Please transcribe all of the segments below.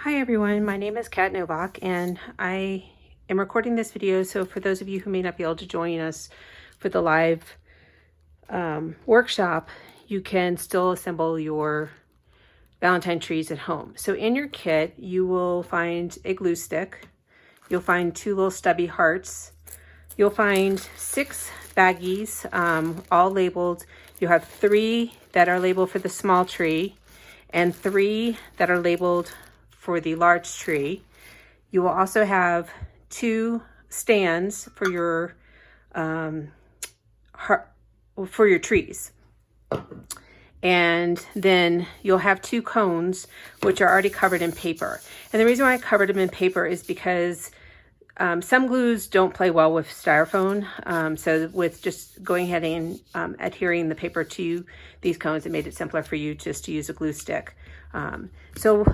Hi everyone, my name is Kat Novak and I am recording this video, so for those of you who may not be able to join us for the live workshop, you can still assemble your Valentine trees at home. So in your kit, you will find a glue stick, you'll find 2 little stubby hearts, you'll find 6 baggies, all labeled. You'll have 3 that are labeled for the small tree and 3 that are labeled for the large tree. You will also have 2 stands for your trees. And then you'll have 2 cones, which are already covered in paper. And the reason why I covered them in paper is because some glues don't play well with styrofoam. So with just going ahead and adhering the paper to these cones, it made it simpler for you just to use a glue stick. So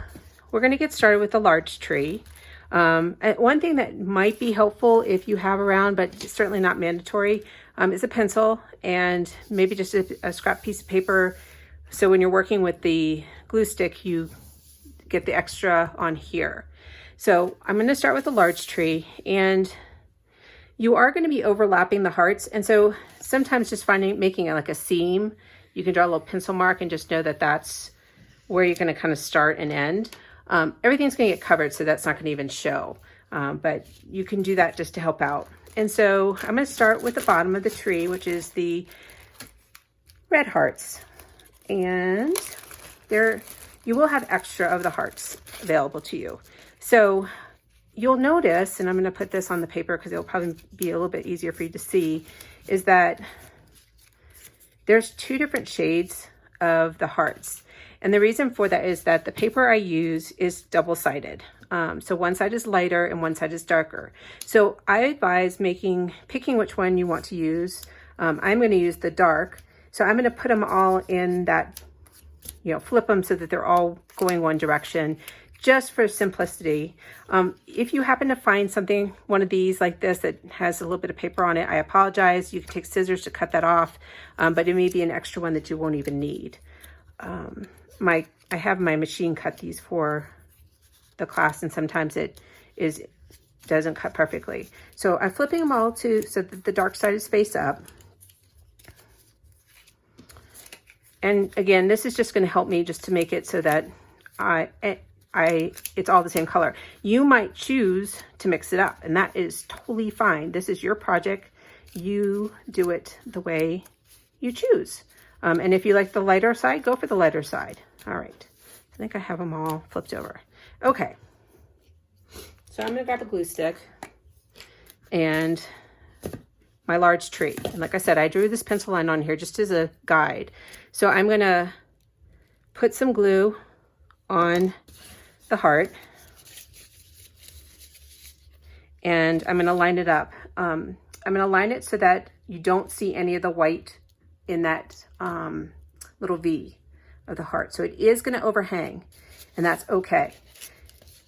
we're going to get started with the large tree. One thing that might be helpful if you have around, but certainly not mandatory, is a pencil and maybe just a scrap piece of paper. So when you're working with the glue stick, you get the extra on here. So I'm going to start with the large tree, and you are going to be overlapping the hearts. And so sometimes just making it like a seam, you can draw a little pencil mark and just know that that's where you're going to kind of start and end. Everything's going to get covered, so that's not going to even show, but you can do that just to help out. And so I'm going to start with the bottom of the tree, which is the red hearts, and you will have extra of the hearts available to you. So you'll notice, and I'm going to put this on the paper because it'll probably be a little bit easier for you to see, is that there's 2 different shades of the hearts. And the reason for that is that the paper I use is double-sided. So one side is lighter and one side is darker. So I advise picking which one you want to use. I'm going to use the dark. So I'm going to put them all in that, flip them so that they're all going one direction, just for simplicity. If you happen to find one of these like this that has a little bit of paper on it, I apologize. You can take scissors to cut that off, but it may be an extra one that you won't even need. I have my machine cut these for the class, and sometimes it doesn't cut perfectly. So I'm flipping them all so that the dark side is face up. And again, this is just going to help me just to make it so that it's all the same color. You might choose to mix it up, and that is totally fine. This is your project. You do it the way you choose. And if you like the lighter side, go for the lighter side. All right. I think I have them all flipped over. Okay. So I'm going to grab a glue stick and my large tree. And like I said, I drew this pencil line on here just as a guide. So I'm going to put some glue on the heart, and I'm going to line it up. I'm going to line it so that you don't see any of the white in that little V of the heart. So it is going to overhang, and that's okay.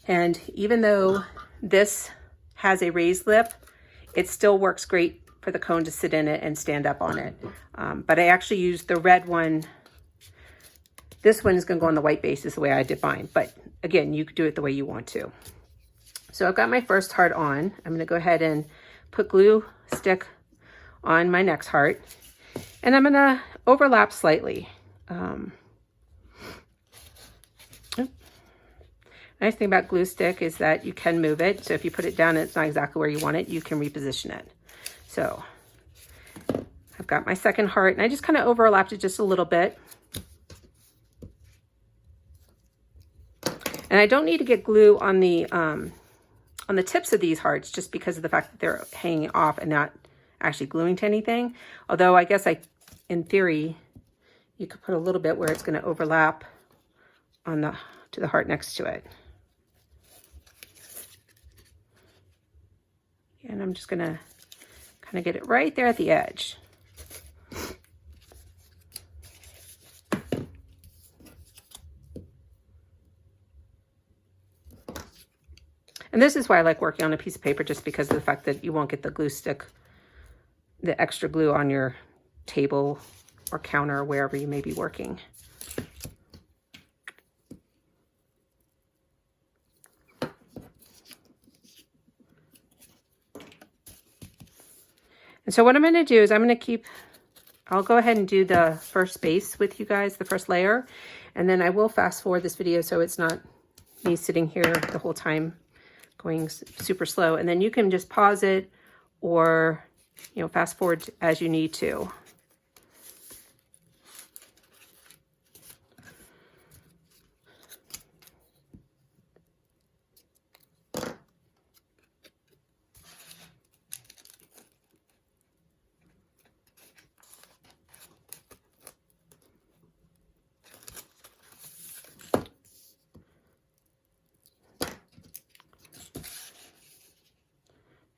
And even though this has a raised lip, it still works great for the cone to sit in it and stand up on it. But I actually used the red one. This one is going to go on the white basis the way I did mine, but again, you could do it the way you want to. So I've got my first heart on. I'm going to go ahead and put glue stick on my next heart, and I'm going to overlap slightly. Nice thing about glue stick is that you can move it. So if you put it down and it's not exactly where you want it, you can reposition it. So I've got my second heart, and I just kind of overlapped it just a little bit. And I don't need to get glue on the tips of these hearts, just because of the fact that they're hanging off and not actually gluing to anything. Although I guess in theory, you could put a little bit where it's going to overlap to the heart next to it. And I'm just going to kind of get it right there at the edge. And this is why I like working on a piece of paper, just because of the fact that you won't get the glue stick, the extra glue on your table or counter or wherever you may be working. And so what I'm going to do is I'll go ahead and do the first base with you guys, the first layer, and then I will fast forward this video so it's not me sitting here the whole time going super slow. And then you can just pause it or, you know, fast forward as you need to.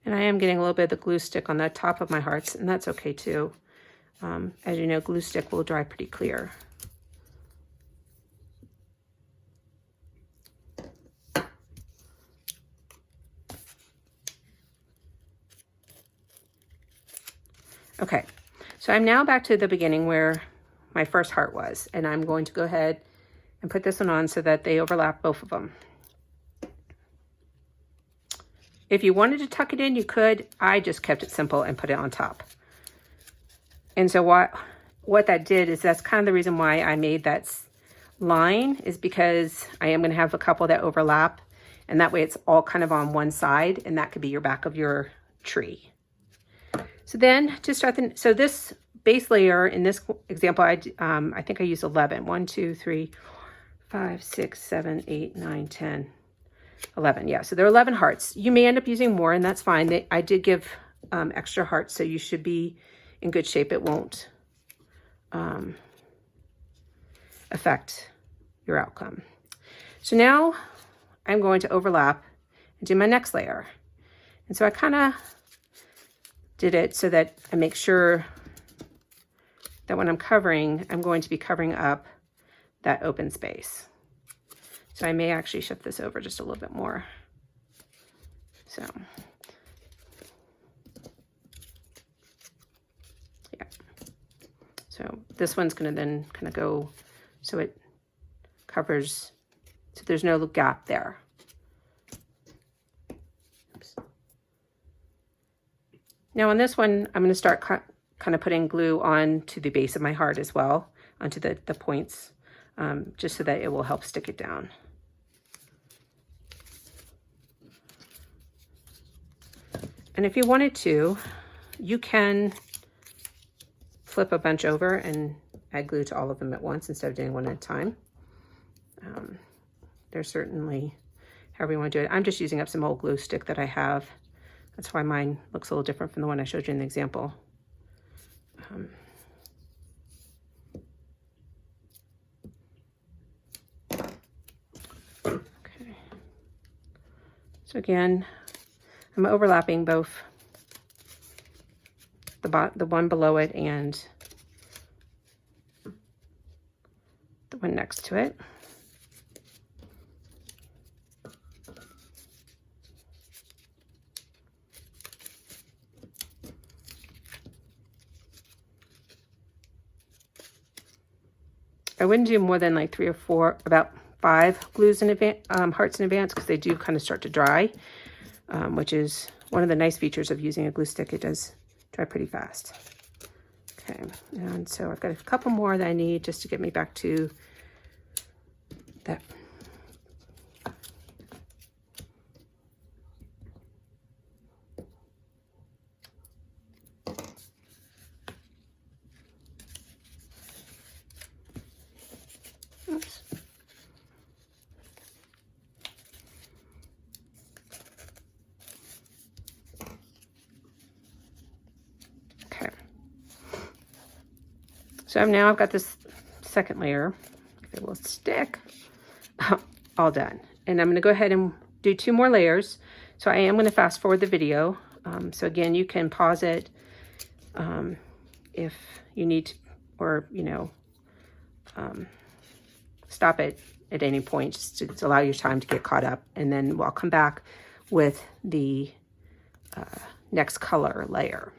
And I am getting a little bit of the glue stick on the top of my hearts, and that's okay too. As you know, glue stick will dry pretty clear. Okay, so I'm now back to the beginning where my first heart was, and I'm going to go ahead and put this one on so that they overlap both of them. If you wanted to tuck it in, you could. I just kept it simple and put it on top. And so what that did is that's kind of the reason why I made that line, is because I am going to have a couple that overlap, and that way it's all kind of on one side, and that could be your back of your tree. So then to start so this base layer in this example, I think I used 11. 1, 2, 3, 5, 6, 7, 8, 9, 10. 11, yeah, so there are 11 hearts. You may end up using more, and that's fine. I did give extra hearts, so you should be in good shape. It won't affect your outcome. So now I'm going to overlap and do my next layer. And so I kind of did it so that I make sure that when I'm covering, I'm going to be covering up that open space. So I may actually shift this over just a little bit more. So, yeah. So this one's going to then kind of go so it covers, so there's no gap there. Oops. Now on this one, I'm going to start kind of putting glue on to the base of my heart as well, onto the points, just so that it will help stick it down. And if you wanted to, you can flip a bunch over and add glue to all of them at once instead of doing one at a time. There's certainly however you want to do it. I'm just using up some old glue stick that I have. That's why mine looks a little different from the one I showed you in the example. Okay. So again, I'm overlapping both the one below it and the one next to it. I wouldn't do more than like 3 or 4, about 5 glues in advance, hearts in advance, because they do kind of start to dry. Which is one of the nice features of using a glue stick. It does dry pretty fast. Okay, and so I've got a couple more that I need just to get me back to that. Oops. So I've got this second layer, if it will stick, all done. And I'm going to go ahead and do 2 more layers. So I am going to fast forward the video. So again, you can pause it if you need to, or, you know, stop it at any point just to allow your time to get caught up. And then I'll come back with the next color layer.